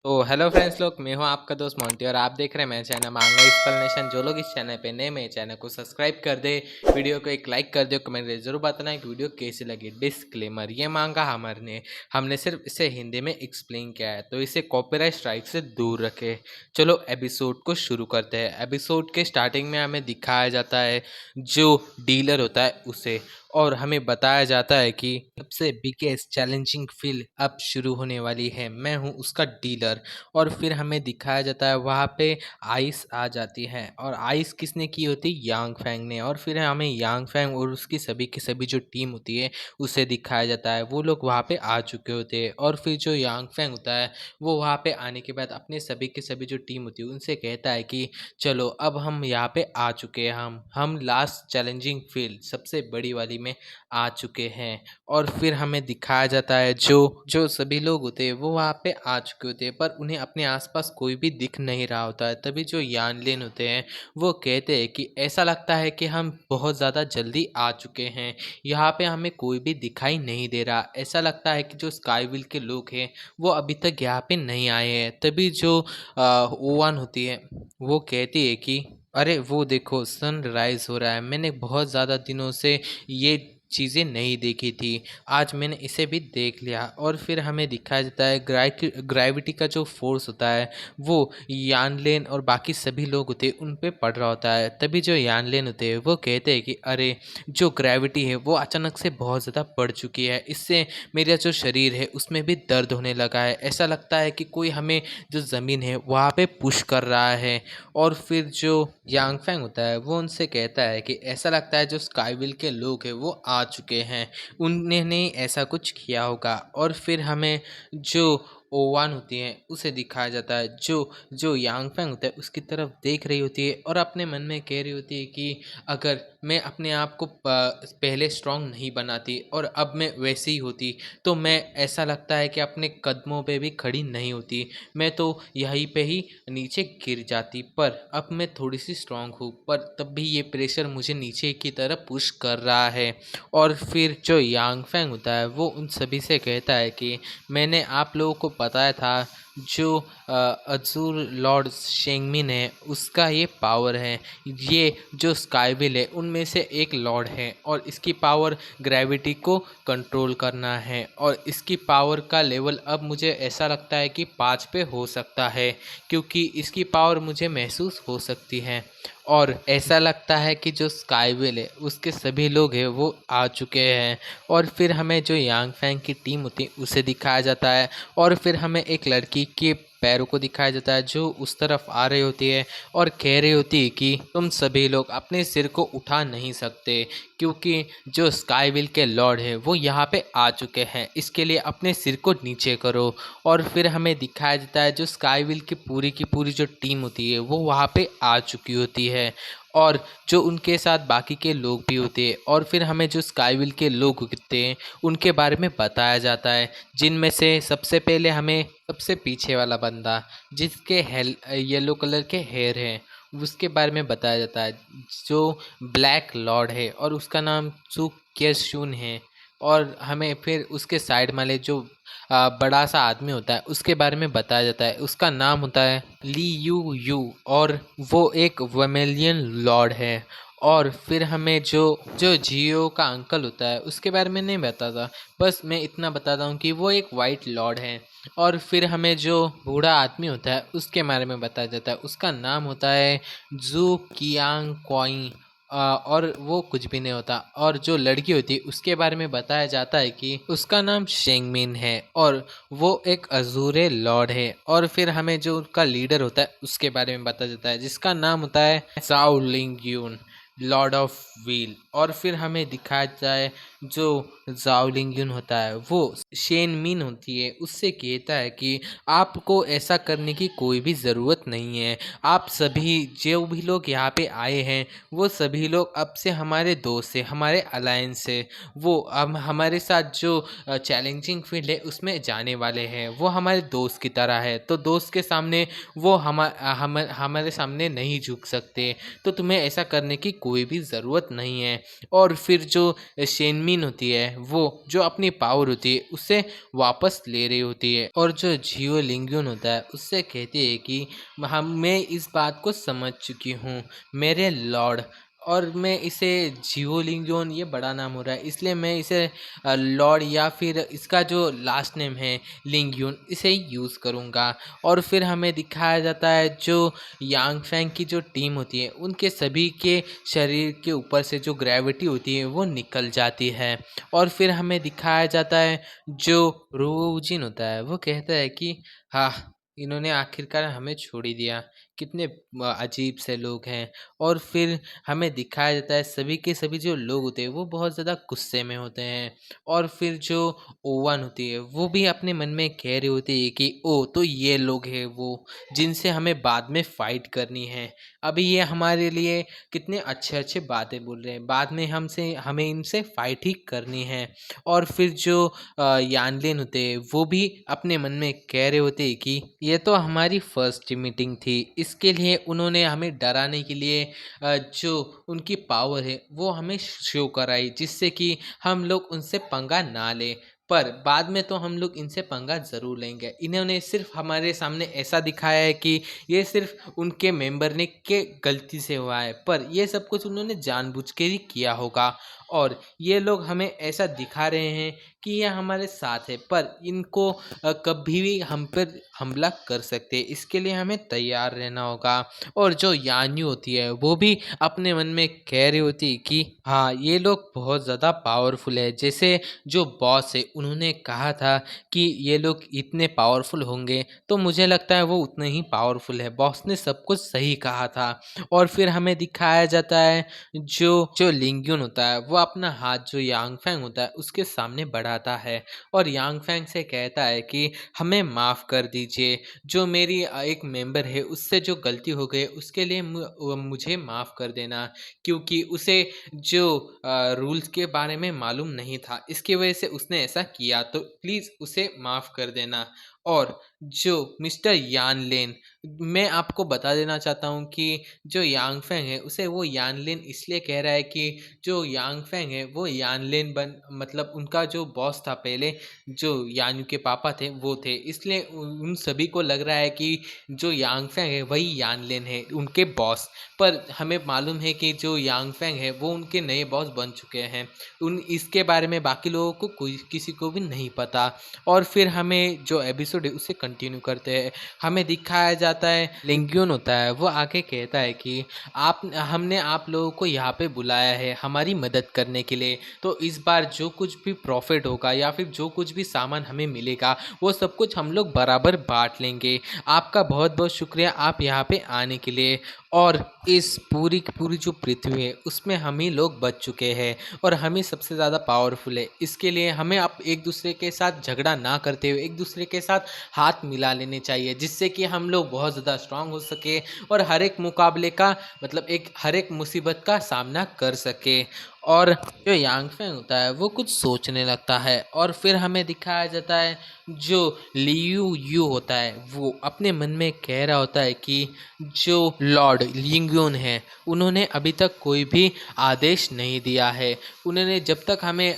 तो hello friends लोग, मैं हूं आपका दोस्त मोंटी और आप देख रहे हैं मेरा चैनल मांगा एक्सप्लेनेशन। जो लोग इस चैनल पे नए, मेरे चैनल को सब्सक्राइब कर दे, वीडियो को एक लाइक कर दे, कमेंट में जरूर बताना कि वीडियो कैसी लगी। डिस्क्लेमर, ये मांगा हमने सिर्फ इसे हिंदी में एक्सप्लेन किया है, तो इसे कॉपीराइट स्ट्राइक से दूर रखें। चलो एपिसोड को शुरू करते हैं। एपिसोड के स्टार्टिंग में हमें दिखाया जाता है जो डीलर होता है उसे, और हमें बताया जाता है कि सबसे बिगेस्ट चैलेंजिंग फील्ड अब शुरू होने वाली है, मैं हूँ उसका डीलर। और फिर हमें दिखाया जाता है वहाँ पे आइस आ जाती है, और आइस किसने की होती, यांग फैंग ने। और फिर हमें यांग फैंग और उसकी सभी की सभी जो टीम होती है उसे दिखाया जाता है, वो लोग वहाँ पे आ चुके होते हैं। और फिर जो यांग फैंग होता है वो वहाँ पे आने के बाद अपने सभी के सभी जो टीम होती है उनसे कहता है कि चलो अब हम यहाँ पे आ चुके हैं, हम लास्ट चैलेंजिंग फील्ड सबसे बड़ी वाली में आ चुके हैं। और फिर हमें दिखाया जाता है जो जो सभी लोग होते हैं वो वहाँ पे आ चुके होते हैं, पर उन्हें अपने आसपास कोई भी दिख नहीं रहा होता है। तभी जो यानलेन होते हैं वो कहते हैं कि ऐसा लगता है कि हम बहुत ज़्यादा जल्दी आ चुके हैं, यहाँ पे हमें कोई भी दिखाई नहीं दे रहा। ऐसा लगता है कि जो स्काईविल के लोग हैं वो अभी तक यहाँ पे नहीं आए हैं। तभी जो ओवान होती है वो कहती है कि अरे वो देखो सनराइज हो रहा है, मैंने बहुत ज़्यादा दिनों से ये चीज़ें नहीं देखी थी, आज मैंने इसे भी देख लिया। और फिर हमें दिखाया जाता है ग्रेविटी का जो फोर्स होता है वो यानलेन और बाकी सभी लोग होते हैं उन पे पड़ रहा होता है। तभी जो यानलेन होते हैं वो कहते हैं कि अरे जो ग्रेविटी है वो अचानक से बहुत ज़्यादा बढ़ चुकी है, इससे मेरा जो शरीर है उसमें भी दर्द होने लगा है, ऐसा लगता है कि कोई हमें जो ज़मीन है वहाँ पे पुश कर रहा है। और फिर जो यांग फैंग होता है वो उनसे कहता है कि ऐसा लगता है जो स्काईविल के लोग हैं वो आ चुके हैं, उन्होंने ऐसा कुछ किया होगा। और फिर हमें जो ओवान होती है उसे दिखाया जाता है जो जो यांग फैंग होता है उसकी तरफ देख रही होती है और अपने मन में कह रही होती है कि अगर मैं अपने आप को पहले स्ट्रांग नहीं बनाती और अब मैं वैसी ही होती तो मैं, ऐसा लगता है कि अपने कदमों पे भी खड़ी नहीं होती, मैं तो यहीं पे ही नीचे गिर जाती। पर अब मैं थोड़ी सी स्ट्रांग हूँ, पर तब भी ये प्रेशर मुझे नीचे की तरफ पुश कर रहा है। और फिर जो यांग फैंग होता है वो उन सभी से कहता है कि मैंने आप लोगों को बताया था जो अजूर लॉर्ड शेंगमिन है उसका ये पावर है, ये जो स्काईविल है उनमें से एक लॉर्ड है और इसकी पावर ग्रेविटी को कंट्रोल करना है। और इसकी पावर का लेवल अब मुझे ऐसा लगता है कि 5 पे हो सकता है, क्योंकि इसकी पावर मुझे महसूस हो सकती है। और ऐसा लगता है कि जो स्काईविल है उसके सभी लोग हैं वो आ चुके हैं। और फिर हमें जो यांग फैंग की टीम होती है उसे दिखाया जाता है, और फिर हमें एक लड़की के पैरों को दिखाया जाता है जो उस तरफ आ रही होती है और कह रही होती है कि तुम सभी लोग अपने सिर को उठा नहीं सकते, क्योंकि जो स्काईविल के लॉर्ड है वो यहाँ पे आ चुके हैं, इसके लिए अपने सिर को नीचे करो। और फिर हमें दिखाया जाता है जो स्काईविल की पूरी जो टीम होती है वो वहाँ पे आ चुकी होती है, और जो उनके साथ बाकी के लोग भी होते हैं। और फिर हमें जो स्काईविल के लोग होते हैं उनके बारे में बताया जाता है, जिनमें से सबसे पहले हमें सबसे पीछे वाला बंदा जिसके येलो कलर के हेयर हैं उसके बारे में बताया जाता है, जो ब्लैक लॉर्ड है और उसका नाम चू केशून है। और हमें फिर उसके साइड वाले जो बड़ा सा आदमी होता है उसके बारे में बताया जाता है, उसका नाम होता है ली यू यू, और वो एक वमेलियन लॉर्ड है। और फिर हमें जो जो जियो का अंकल होता है उसके बारे में नहीं बताता, बस मैं इतना बताता हूँ कि वो एक वाइट लॉर्ड है। और फिर हमें जो बूढ़ा आदमी होता है उसके बारे में बताया जाता है, उसका नाम होता है जू कियांग क्वाई, और वो कुछ भी नहीं होता। और जो लड़की होती है उसके बारे में बताया जाता है कि उसका नाम शेंगमिन है और वो एक अजूरे लॉर्ड है। और फिर हमें जो उनका लीडर होता है उसके बारे में बताया जाता है जिसका नाम होता है साओ लिंग यून, लॉर्ड ऑफ व्हील। और फिर हमें दिखाया जाए जो जाओलिंग होता है वो शेन मिन होती है उससे कहता है कि आपको ऐसा करने की कोई भी ज़रूरत नहीं है, आप सभी जो भी लोग यहाँ पे आए हैं वो सभी लोग अब से हमारे दोस्त है, हमारे अलायंस है, वो अब हमारे साथ जो चैलेंजिंग फील्ड है उसमें जाने वाले हैं, वो हमारे दोस्त की तरह है, तो दोस्त के सामने वो हमारे सामने नहीं झुक सकते, तो तुम्हें ऐसा करने की कोई भी ज़रूरत नहीं है। और फिर जो शेनमिन मीन होती है वो जो अपनी पावर होती है उससे वापस ले रही होती है, और जो जियो लिंगुन होता है उससे कहती है कि मैं इस बात को समझ चुकी हूँ मेरे लॉर्ड, और मैं इसे जियोलिंगोन, ये बड़ा नाम हो रहा है इसलिए मैं इसे लॉर्ड या फिर इसका जो लास्ट नेम है लिंगयून इसे यूज़ करूँगा। और फिर हमें दिखाया जाता है जो यांग फैंग की जो टीम होती है उनके सभी के शरीर के ऊपर से जो ग्रेविटी होती है वो निकल जाती है। और फिर हमें दिखाया जाता है जो रोजिन होता है वो कहता है कि हाँ, इन्होंने आखिरकार हमें छोड़ ही दिया, कितने अजीब से लोग हैं। और फिर हमें दिखाया जाता है सभी के सभी जो लोग होते हैं वो बहुत ज़्यादा गुस्से में होते हैं। और फिर जो ओवन होती है वो भी अपने मन में कह रही होती है कि ओ तो ये लोग हैं वो जिनसे हमें बाद में फ़ाइट करनी है, अभी ये हमारे लिए कितने अच्छे अच्छे बातें बोल रहे हैं, बाद में हमें इनसे फ़ाइट ही करनी है। और फिर जो यानलिन होते हैं वो भी अपने मन में कह रहे होते हैं कि ये तो हमारी फर्स्ट मीटिंग थी, इसके लिए उन्होंने हमें डराने के लिए जो उनकी पावर है वो हमें शो कराई जिससे कि हम लोग उनसे पंगा ना लें, पर बाद में तो हम लोग इनसे पंगा ज़रूर लेंगे। इन्होंने सिर्फ हमारे सामने ऐसा दिखाया है कि ये सिर्फ उनके मेंबर ने के गलती से हुआ है, पर ये सब कुछ उन्होंने जानबूझ के ही किया होगा। और ये लोग हमें ऐसा दिखा रहे हैं कि ये हमारे साथ है, पर इनको कभी भी हम पर हमला कर सकते हैं, इसके लिए हमें तैयार रहना होगा। और जो यान्यू होती है वो भी अपने मन में कह रही होती है कि हाँ, ये लोग बहुत ज़्यादा पावरफुल है, जैसे जो बॉस है उन्होंने कहा था कि ये लोग इतने पावरफुल होंगे, तो मुझे लगता है वो उतने ही पावरफुल है, बॉस ने सब कुछ सही कहा था। और फिर हमें दिखाया जाता है जो जो लिंग्यून होता है वो अपना हाथ जो यांग फैंग होता है उसके सामने बढ़ाता है और यांग फैंग से कहता है कि हमें माफ़ कर दीजिए, जो मेरी एक मेंबर है उससे जो गलती हो गई उसके लिए मुझे माफ़ कर देना, क्योंकि उसे जो रूल्स के बारे में मालूम नहीं था, इसकी वजह से उसने ऐसा किया, तो प्लीज़ उसे माफ़ कर देना। और जो मिस्टर यान लेन, मैं आपको बता देना चाहता हूँ कि जो यांग फेंग है उसे वो यान लेन इसलिए कह रहा है कि जो यांग फेंग है वो यान लेन बन मतलब उनका जो बॉस था पहले, जो यान्यू के पापा थे वो थे, इसलिए उन सभी को लग रहा है कि जो यांग फेंग है वही यान लेन है उनके बॉस। पर हमें मालूम है कि जो यांग फेंग है वो उनके नए बॉस बन चुके हैं, उन इसके बारे में बाकी लोगों को कोई किसी को भी नहीं पता। और फिर हमें जो एपिसोड है उसे कंटिन्यू करते हैं। हमें दिखाया जाता है लिंग्यून होता है वो आके कहता है कि आप हमने आप लोगों को यहाँ पे बुलाया है हमारी मदद करने के लिए, तो इस बार जो कुछ भी प्रॉफिट होगा या फिर जो कुछ भी सामान हमें मिलेगा वो सब कुछ हम लोग बराबर बांट लेंगे। आपका बहुत बहुत शुक्रिया आप यहाँ पे आने के लिए। और इस पूरी की पूरी जो पृथ्वी है उसमें हम ही लोग बच चुके हैं और हम ही सबसे ज़्यादा पावरफुल है, इसके लिए हमें अब एक दूसरे के साथ झगड़ा ना करते हुए एक दूसरे के साथ हाथ मिला लेने चाहिए, जिससे कि हम लोग बहुत ज़्यादा स्ट्रांग हो सके और हर एक मुकाबले का मतलब एक हर एक मुसीबत का सामना कर सके। और जो यांग फेंग होता है वो कुछ सोचने लगता है और फिर हमें दिखाया जाता है जो लियू यू होता है वो अपने मन में कह रहा होता है कि जो लॉर्ड लिंगयून है उन्होंने अभी तक कोई भी आदेश नहीं दिया है, उन्होंने जब तक हमें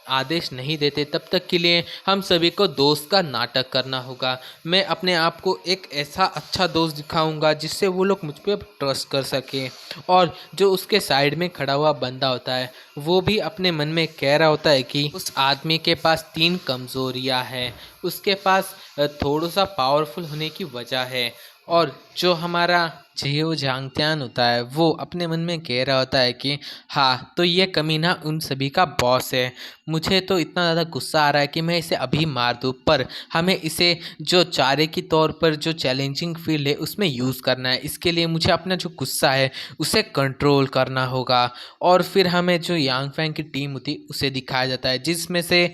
आदेश नहीं देते तब तक के लिए हम सभी को दोस्त का नाटक करना होगा। मैं अपने आप को एक ऐसा अच्छा दोस्त दिखाऊंगा जिससे वो लोग मुझ पर ट्रस्ट कर सकें। और जो उसके साइड में खड़ा हुआ बंदा होता है वो भी अपने मन में कह रहा होता है कि उस आदमी के पास 3 कमज़ोरियाँ हैं, उसके पास थोड़ा सा पावरफुल होने की वजह है। और जो हमारा जियो झांगत्यान होता है वो अपने मन में कह रहा होता है कि हाँ, तो ये कमीना उन सभी का बॉस है, मुझे तो इतना ज़्यादा गुस्सा आ रहा है कि मैं इसे अभी मार दूँ, पर हमें इसे जो चारे की तौर पर जो चैलेंजिंग फील्ड है उसमें यूज़ करना है, इसके लिए मुझे अपना जो गुस्सा है उसे कंट्रोल करना होगा। और फिर हमें जो यांग फैंग की टीम होती है उसे दिखाया जाता है जिसमें से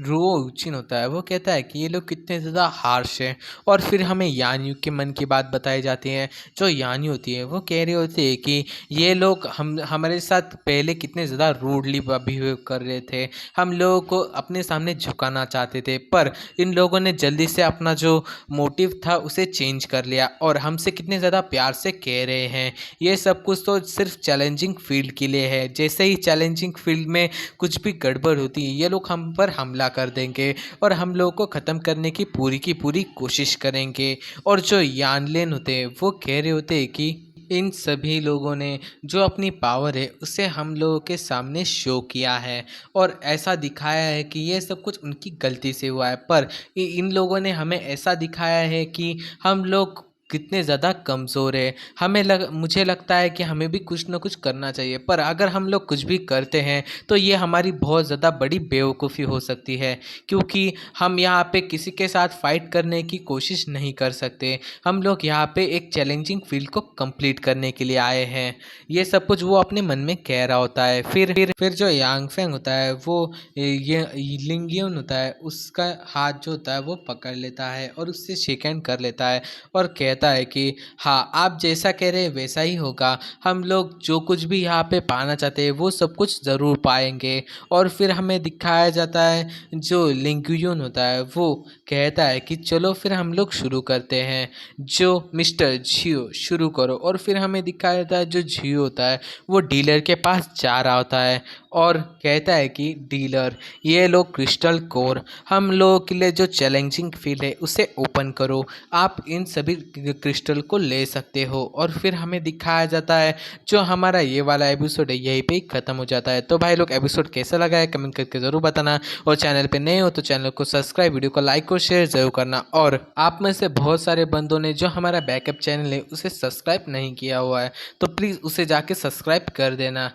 रो उचिन होता है वो कहता है कि ये लोग कितने ज़्यादा हार्श हैं। और फिर हमें यान्यू के मन की बात बताई जाती है। जो यान्यू होती है वो कह रही होती है कि ये लोग हमारे साथ पहले कितने ज़्यादा रूडली बिहेव कर रहे थे, हम लोगों को अपने सामने झुकाना चाहते थे, पर इन लोगों ने जल्दी से अपना जो मोटिव था उसे चेंज कर लिया और हमसे कितने ज़्यादा प्यार से कह रहे हैं। ये सब कुछ तो सिर्फ चैलेंजिंग फील्ड के लिए है, जैसे ही चैलेंजिंग फील्ड में कुछ भी गड़बड़ होती है ये लोग हम पर हमला कर देंगे और हम लोगों को ख़त्म करने की पूरी कोशिश करेंगे। और जो यानलेन होते हैं वो कह रहे होते हैं कि इन सभी लोगों ने जो अपनी पावर है उसे हम लोगों के सामने शो किया है और ऐसा दिखाया है कि ये सब कुछ उनकी गलती से हुआ है, पर इन लोगों ने हमें ऐसा दिखाया है कि हम लोग कितने ज़्यादा कमज़ोर है। मुझे लगता है कि हमें भी कुछ ना कुछ करना चाहिए, पर अगर हम लोग कुछ भी करते हैं तो ये हमारी बहुत ज़्यादा बड़ी बेवकूफ़ी हो सकती है, क्योंकि हम यहाँ पे किसी के साथ फाइट करने की कोशिश नहीं कर सकते। हम लोग यहाँ पे एक चैलेंजिंग फील्ड को कंप्लीट करने के लिए आए हैं। ये सब कुछ वो अपने मन में कह रहा होता है। फिर जो यांग फेंग होता है वो ये लिंगियन होता है, उसका हाथ जो होता है वो पकड़ लेता है और उससे शेक हैंड कर लेता है और कहता है कि हाँ, आप जैसा कह रहे हैं वैसा ही होगा। हम लोग जो कुछ भी यहाँ पे पाना चाहते हैं वो सब कुछ ज़रूर पाएंगे। और फिर हमें दिखाया जाता है जो लिंगुयन होता है वो कहता है कि चलो फिर हम लोग शुरू करते हैं, जो मिस्टर जियो शुरू करो। और फिर हमें दिखाया जाता है जो जियो होता है वो डीलर के पास जा रहा होता है और कहता है कि डीलर, ये लो क्रिस्टल कोर, हम लोगों के लिए जो चैलेंजिंग फील्ड है उसे ओपन करो, आप इन सभी क्रिस्टल को ले सकते हो। और फिर हमें दिखाया जाता है जो हमारा ये वाला एपिसोड है यहीं पे ही ख़त्म हो जाता है। तो भाई लोग एपिसोड कैसा लगा है कमेंट करके ज़रूर बताना, और चैनल पे नए हो तो चैनल को सब्सक्राइब, वीडियो को लाइक और शेयर ज़रूर करना। और आप में से बहुत सारे बंदों ने जो हमारा बैकअप चैनल है उसे सब्सक्राइब नहीं किया हुआ है तो प्लीज़ उसे जाके सब्सक्राइब कर देना।